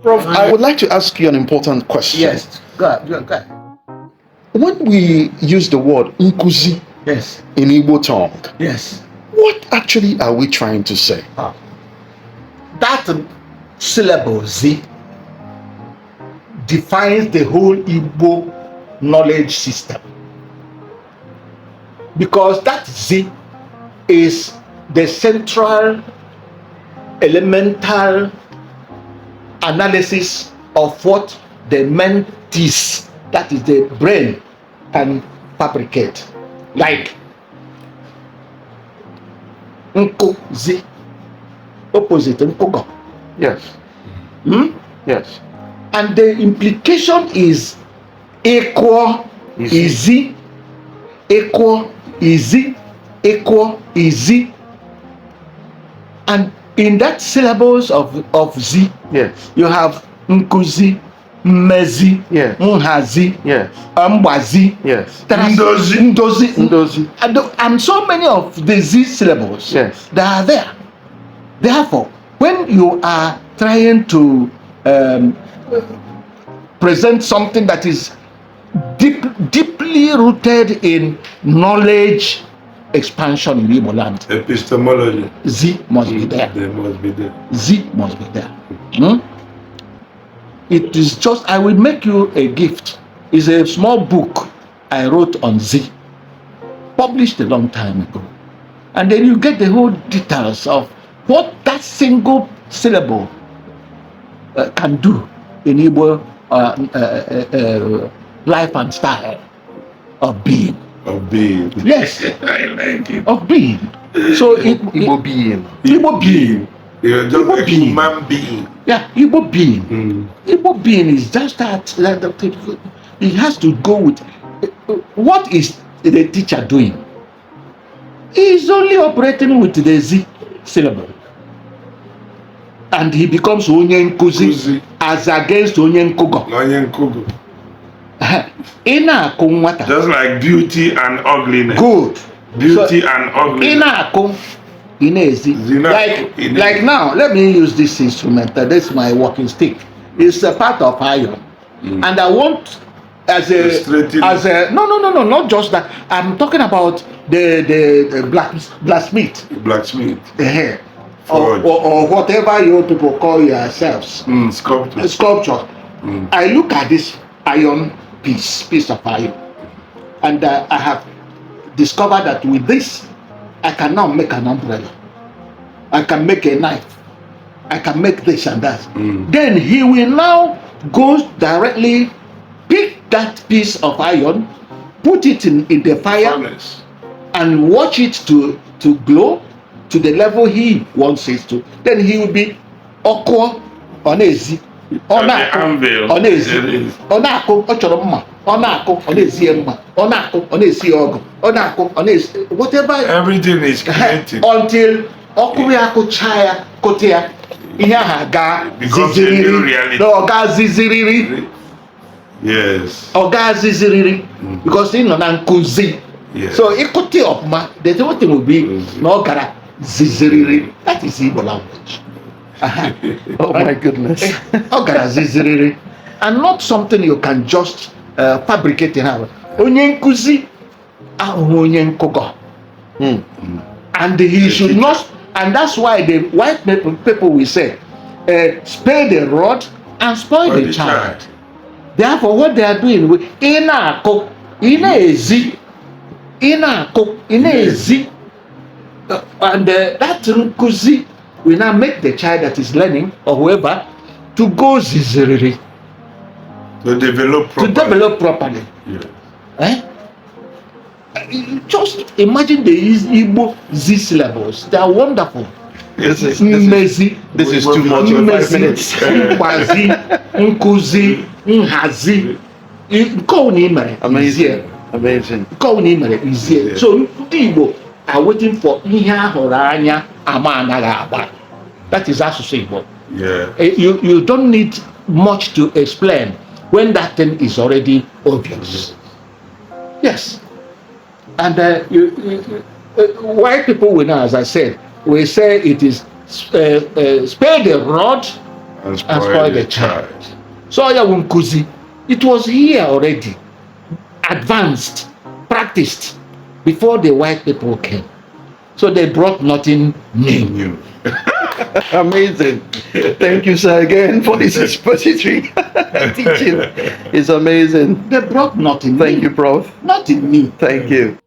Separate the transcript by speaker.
Speaker 1: Prof, I would like to ask you an important question.
Speaker 2: Yes, go ahead.
Speaker 1: When we use the word Nkuzi in Igbo tongue, what actually are we trying to say?
Speaker 2: That syllable Z defines the whole Igbo knowledge system, because that Z is the central elemental analysis of what the mentis, that is the brain, can fabricate. Like Nkuzi, opposite Nkugo.
Speaker 1: Yes. Yes.
Speaker 2: And the implication is equal, easy, equal, easy, equal, easy. And in that syllables of Z, you have Nkuzi, Mezi, Nhazi, Mbazi, Ndozi. And so many of the Z syllables that are there. Therefore, when you are trying to present something that is deeply rooted in knowledge expansion in Igbo land,
Speaker 3: epistemology,
Speaker 2: Z must be there.
Speaker 3: There must be there.
Speaker 2: Z must be there. It is just, I will make you a gift. It's a small book I wrote on Z, published a long time ago. And then you get the whole details of what that single syllable can do in Igbo life and style of being.
Speaker 3: Of being.
Speaker 2: Yes.
Speaker 3: I like it.
Speaker 2: Of being. So
Speaker 1: Igbo being.
Speaker 2: Igbo being.
Speaker 3: You're just a human being.
Speaker 2: Yeah, Igbo being. Igbo being is just that. It has to go with what is the teacher doing? He is only operating with the Z syllable. And he becomes Onye Nkuzi as against Onye Nkugo.
Speaker 3: Onye Nkugo.
Speaker 2: Just
Speaker 3: like beauty and ugliness.
Speaker 2: Good.
Speaker 3: Beauty and ugliness.
Speaker 2: Like now, let me use this instrument. This is my walking stick. It's a part of iron, and I want as a no, not just that. I'm talking about the blacksmith.
Speaker 3: Blacksmith.
Speaker 2: Or whatever you people call yourselves. Sculpture. I look at this iron piece of iron, and I have discovered that with this I can now make an umbrella, I can make a knife, I can make this and that. Then he will now go directly pick that piece of iron, put it in the fire, and watch it to glow to the level he wants it to. Then he will be Okwo Onezi. Whatever.
Speaker 3: Everything is created
Speaker 2: until Okuyaku Chaya Kotea Ihaga Ziziriri. No, Oga Ziziriri.
Speaker 3: Yes.
Speaker 2: Oga Ziziriri. Because in Nkuzi.
Speaker 3: Yes.
Speaker 2: So Ikote Opma, the whole thing will be no Gara Ziziriri. That is Igbo language.
Speaker 1: Oh my goodness.
Speaker 2: And not something you can just fabricate in our Onye Nkuzi, Onye Nkugo. And he should not, and that's why the white people will say, spare the rod and spoil the child. Therefore, what they are doing with Inako, Inezi, and that Nkuzi will now make the child that is learning or whoever to go ziziriri.
Speaker 3: To develop
Speaker 2: properly. Just imagine the Igbo Z syllables. They are wonderful.
Speaker 1: This is too much in 5 minutes.
Speaker 2: Mbazi, Nkuzi, Nhazi. Amazing. So ndị Igbo are waiting for ihe ahụrụ anya ama anaghị agba. That is asụsụ Igbo. You don't need much to explain when that thing is already obvious. Yes. And white people will now, as I said, will say it is spare the rod
Speaker 3: and
Speaker 2: spoil the child. So Nkuzi, it was here already, advanced, practiced, before the white people came. So they brought nothing new.
Speaker 1: Amazing. Thank you, sir, again for this expository teaching. It's amazing.
Speaker 2: They brought nothing
Speaker 1: Thank
Speaker 2: new.
Speaker 1: you, Prof.
Speaker 2: Nothing new.
Speaker 1: Thank you.